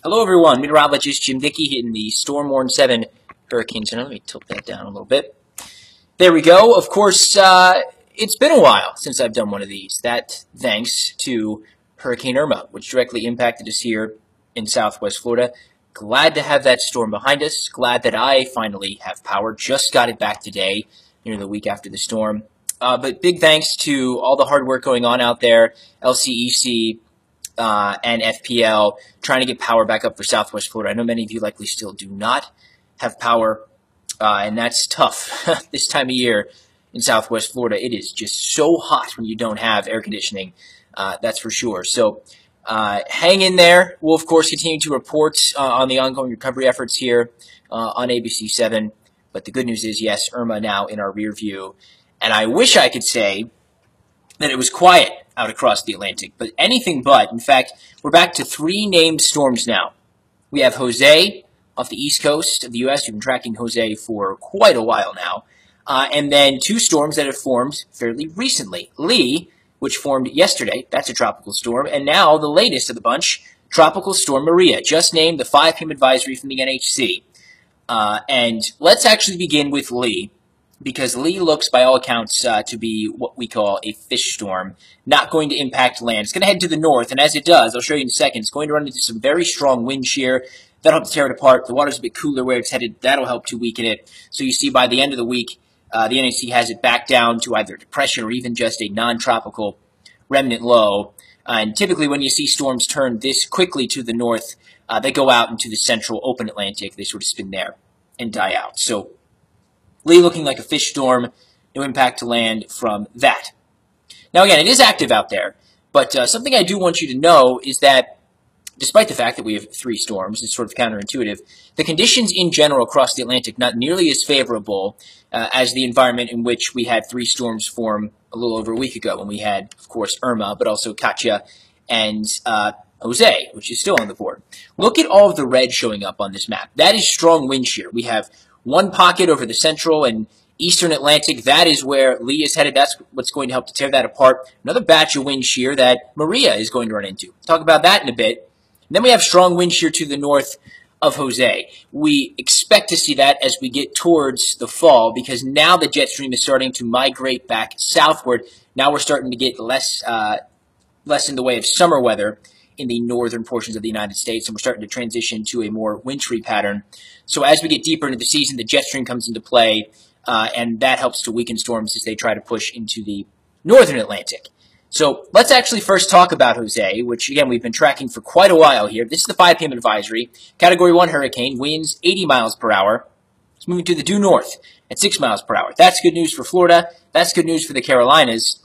Hello everyone, meteorologist Jim Dickey hitting the Storm Warn 7 Hurricane Center. Let me tilt that down a little bit. There we go. Of course, it's been a while since I've done one of these. That thanks to Hurricane Irma, which directly impacted us here in southwest Florida. Glad to have that storm behind us. Glad that I finally have power. Just got it back today, near the week after the storm. But big thanks to all the hard work going on out there, LCEC, and FPL, trying to get power back up for southwest Florida. I know many of you likely still do not have power, and that's tough this time of year in southwest Florida. It is just so hot when you don't have air conditioning, that's for sure. So hang in there. We'll, of course, continue to report on the ongoing recovery efforts here on ABC 7. But the good news is, yes, Irma now in our rear view. And I wish I could say that it was quiet out across the Atlantic, but anything but. In fact, we're back to 3 named storms now. We have Jose off the east coast of the U.S. We've been tracking Jose for quite a while now. And then 2 storms that have formed fairly recently. Lee, which formed yesterday, that's a tropical storm, and now the latest of the bunch, Tropical Storm Maria, just named the 5 p.m. advisory from the NHC. And let's actually begin with Lee, because Lee looks, by all accounts, to be what we call a fish storm, not going to impact land. It's going to head to the north, and as it does, I'll show you in a second, it's going to run into some very strong wind shear. That'll help to tear it apart. The water's a bit cooler where it's headed. That'll help to weaken it. So you see by the end of the week, the NHC has it back down to either depression or even just a non-tropical remnant low. And typically when you see storms turn this quickly to the north, they go out into the central open Atlantic. They sort of spin there and die out. So Lee looking like a fish storm, no impact to land from that. Now again, it is active out there, but something I do want you to know is that despite the fact that we have 3 storms, it's sort of counterintuitive, the conditions in general across the Atlantic not nearly as favorable as the environment in which we had 3 storms form a little over a week ago when we had, of course, Irma, but also Katia and Jose, which is still on the board. Look at all of the red showing up on this map. That is strong wind shear. We have one pocket over the central and eastern Atlantic. That is where Lee is headed. That's what's going to help to tear that apart. Another batch of wind shear that Maria is going to run into. We'll talk about that in a bit. And then we have strong wind shear to the north of Jose. We expect to see that as we get towards the fall because now the jet stream is starting to migrate back southward. Now we're starting to get less in the way of summer weather in the northern portions of the United States, and we're starting to transition to a more wintry pattern. So as we get deeper into the season, the jet stream comes into play, and that helps to weaken storms as they try to push into the northern Atlantic. So let's actually first talk about Jose, which, again, we've been tracking for quite a while here. This is the 5 p.m. advisory. Category 1 hurricane, winds 80 miles per hour. It's moving to the due north at 6 miles per hour. That's good news for Florida. That's good news for the Carolinas.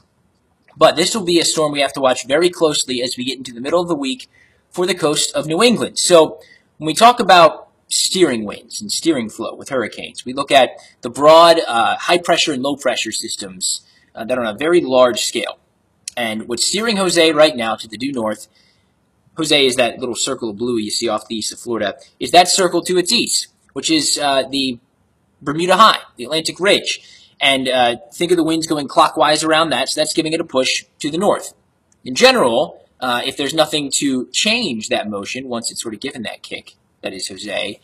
But this will be a storm we have to watch very closely as we get into the middle of the week for the coast of New England. So when we talk about steering winds and steering flow with hurricanes, we look at the broad high pressure and low pressure systems that are on a very large scale. And what's steering Jose right now to the due north, Jose is that little circle of blue you see off the east of Florida, is that circle to its east, which is the Bermuda High, the Atlantic Ridge. And think of the winds going clockwise around that, so that's giving it a push to the north. In general, if there's nothing to change that motion, once it's sort of given that kick, that is Jose,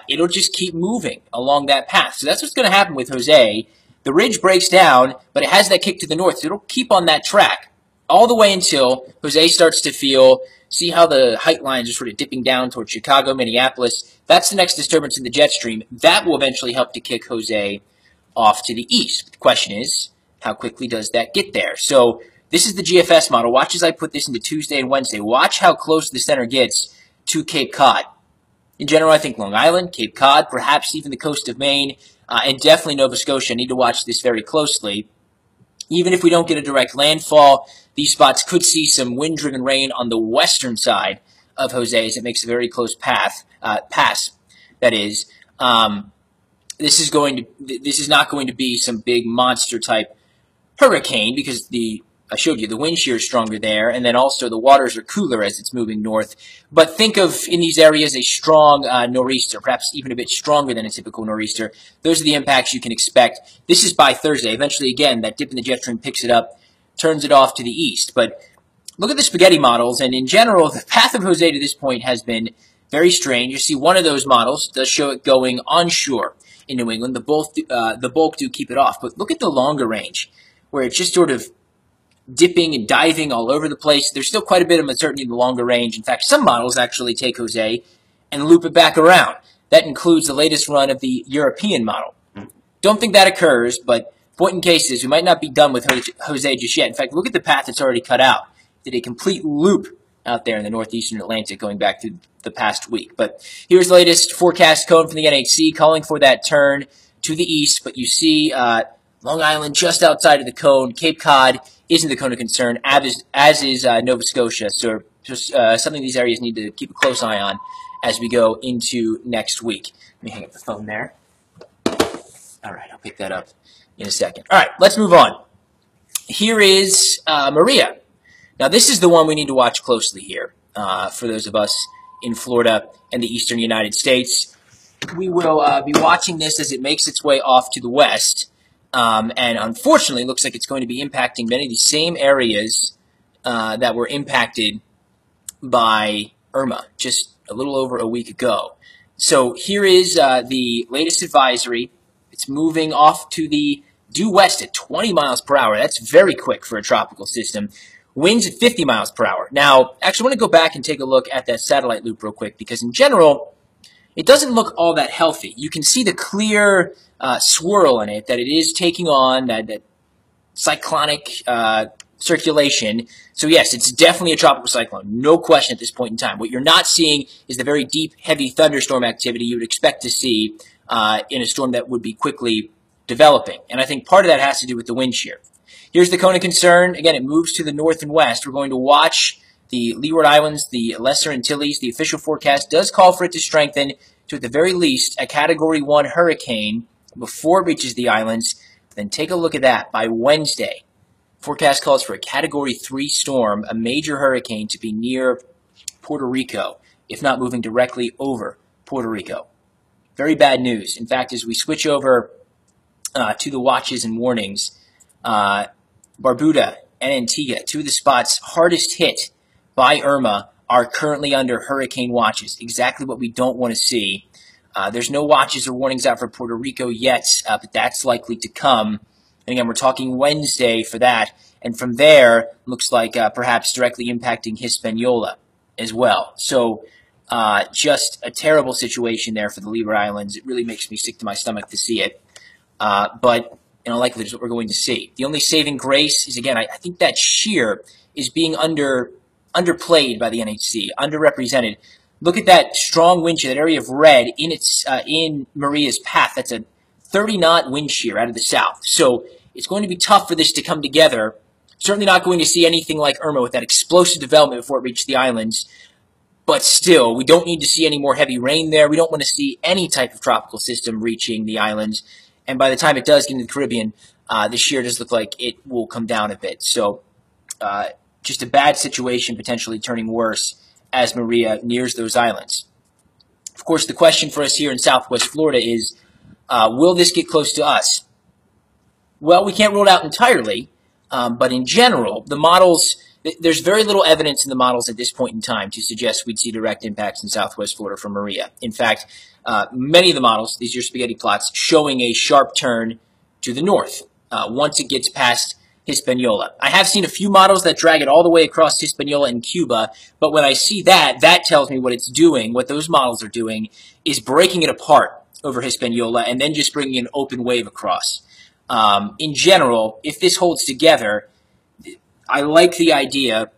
it'll just keep moving along that path. So that's what's going to happen with Jose. The ridge breaks down, but it has that kick to the north, so it'll keep on that track all the way until Jose starts to feel, see how the height lines are sort of dipping down towards Chicago, Minneapolis. That's the next disturbance in the jet stream. That will eventually help to kick Jose off to the east. The question is, how quickly does that get there? So this is the GFS model. Watch as I put this into Tuesday and Wednesday. Watch how close the center gets to Cape Cod. In general, I think Long Island, Cape Cod, perhaps even the coast of Maine, and definitely Nova Scotia need to watch this very closely. Even if we don't get a direct landfall, these spots could see some wind-driven rain on the western side of Jose as it makes a very close pass, that is. This is not going to be some big monster type hurricane because I showed you the wind shear is stronger there, and then also the waters are cooler as it's moving north. But think of in these areas a strong nor'easter, perhaps even a bit stronger than a typical nor'easter. Those are the impacts you can expect. This is by Thursday. Eventually, again, that dip in the jet stream picks it up, turns it off to the east. But look at the spaghetti models, and in general, the path of Jose to this point has been very strange. You see one of those models does show it going onshore in New England. The bulk do keep it off, but look at the longer range, where it's just sort of dipping and diving all over the place. There's still quite a bit of uncertainty in the longer range. In fact, some models actually take Jose and loop it back around. That includes the latest run of the European model. Don't think that occurs, but point in case is we might not be done with Jose just yet. In fact, look at the path that's already cut out. Did a complete loop out there in the northeastern Atlantic going back through the past week. But here's the latest forecast cone from the NHC calling for that turn to the east. But you see Long Island just outside of the cone. Cape Cod isn't the cone of concern, as is Nova Scotia. So just something these areas need to keep a close eye on as we go into next week. Let me hang up the phone there. All right, I'll pick that up in a second. All right, let's move on. Here is Maria. Now, this is the one we need to watch closely here for those of us in Florida and the eastern United States. We will be watching this as it makes its way off to the west. And unfortunately, it looks like it's going to be impacting many of the same areas that were impacted by Irma just a little over a week ago. So here is the latest advisory. It's moving off to the due west at 20 miles per hour. That's very quick for a tropical system. Winds at 50 miles per hour. Now, actually, I want to go back and take a look at that satellite loop real quick because in general, it doesn't look all that healthy. You can see the clear swirl in it that it is taking on that cyclonic circulation. So yes, it's definitely a tropical cyclone. No question at this point in time. What you're not seeing is the very deep, heavy thunderstorm activity you would expect to see in a storm that would be quickly developing. And I think part of that has to do with the wind shear. Here's the cone of concern. Again, it moves to the north and west. We're going to watch the Leeward Islands, the Lesser Antilles. The official forecast does call for it to strengthen to, at the very least, a Category 1 hurricane before it reaches the islands. Then take a look at that. By Wednesday, forecast calls for a Category 3 storm, a major hurricane, to be near Puerto Rico, if not moving directly over Puerto Rico. Very bad news. In fact, as we switch over to the watches and warnings, Barbuda and Antigua, two of the spots hardest hit by Irma, are currently under hurricane watches. Exactly what we don't want to see. There's no watches or warnings out for Puerto Rico yet, but that's likely to come. And again, we're talking Wednesday for that. And from there, looks like perhaps directly impacting Hispaniola as well. So just a terrible situation there for the Leeward Islands. It really makes me sick to my stomach to see it. But in all likelihood, is what we're going to see. The only saving grace is, again, I think that shear is being underplayed by the NHC, underrepresented. Look at that strong wind shear, that area of red in Maria's path. That's a 30-knot wind shear out of the south. So it's going to be tough for this to come together. Certainly not going to see anything like Irma with that explosive development before it reaches the islands. But still, we don't need to see any more heavy rain there. We don't want to see any type of tropical system reaching the islands. And by the time it does get into the Caribbean, the shear does look like it will come down a bit. So just a bad situation, potentially turning worse as Maria nears those islands. Of course, the question for us here in Southwest Florida is, will this get close to us? Well, we can't rule it out entirely, but in general, the models, there's very little evidence in the models at this point in time to suggest we'd see direct impacts in Southwest Florida from Maria. In fact, many of the models, these are spaghetti plots, showing a sharp turn to the north once it gets past Hispaniola. I have seen a few models that drag it all the way across Hispaniola and Cuba, but when I see that, that tells me what it's doing, what those models are doing, is breaking it apart over Hispaniola and then just bringing an open wave across. In general, if this holds together, I like the idea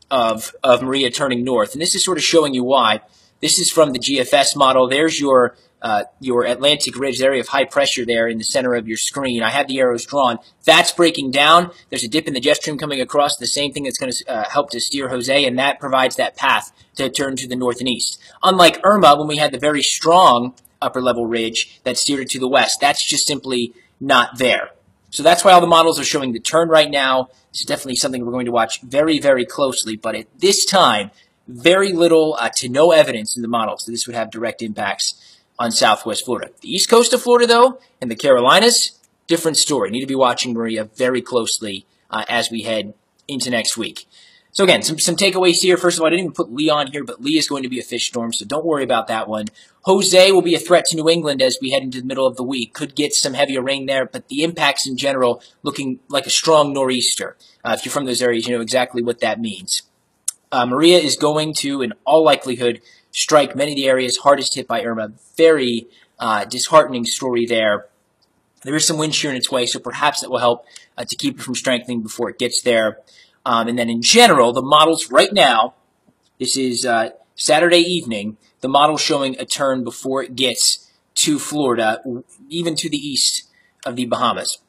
of Maria turning north, and this is sort of showing you why. This is from the GFS model. There's your Atlantic Ridge, the area of high pressure there in the center of your screen. I have the arrows drawn. That's breaking down. There's a dip in the jet stream coming across, the same thing that's going to help to steer Jose, and that provides that path to turn to the north and east. Unlike Irma, when we had the very strong upper-level ridge that steered it to the west, that's just simply not there. So that's why all the models are showing the turn right now. This is definitely something we're going to watch very, very closely, but at this time, very little to no evidence in the models that this would have direct impacts on Southwest Florida. The east coast of Florida, though, and the Carolinas, different story. Need to be watching Maria very closely as we head into next week. So again, some takeaways here. First of all, I didn't even put Lee on here, but Lee is going to be a fish storm, so don't worry about that one. Jose will be a threat to New England as we head into the middle of the week. Could get some heavier rain there, but the impacts in general looking like a strong nor'easter. If you're from those areas, you know exactly what that means. Maria is going to, in all likelihood, strike many of the areas hardest hit by Irma. Very disheartening story there. There is some wind shear in its way, so perhaps that will help to keep it from strengthening before it gets there. And then in general, the models right now, this is Saturday evening, the model showing a turn before it gets to Florida, even to the east of the Bahamas.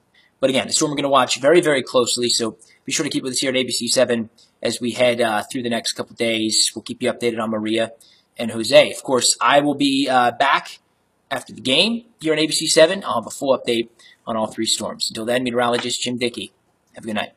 But again, the storm we're going to watch very, very closely, so be sure to keep with us here at ABC7 as we head through the next couple days. We'll keep you updated on Maria and Jose. Of course, I will be back after the game here on ABC7. I'll have a full update on all three storms. Until then, meteorologist Jim Dickey. Have a good night.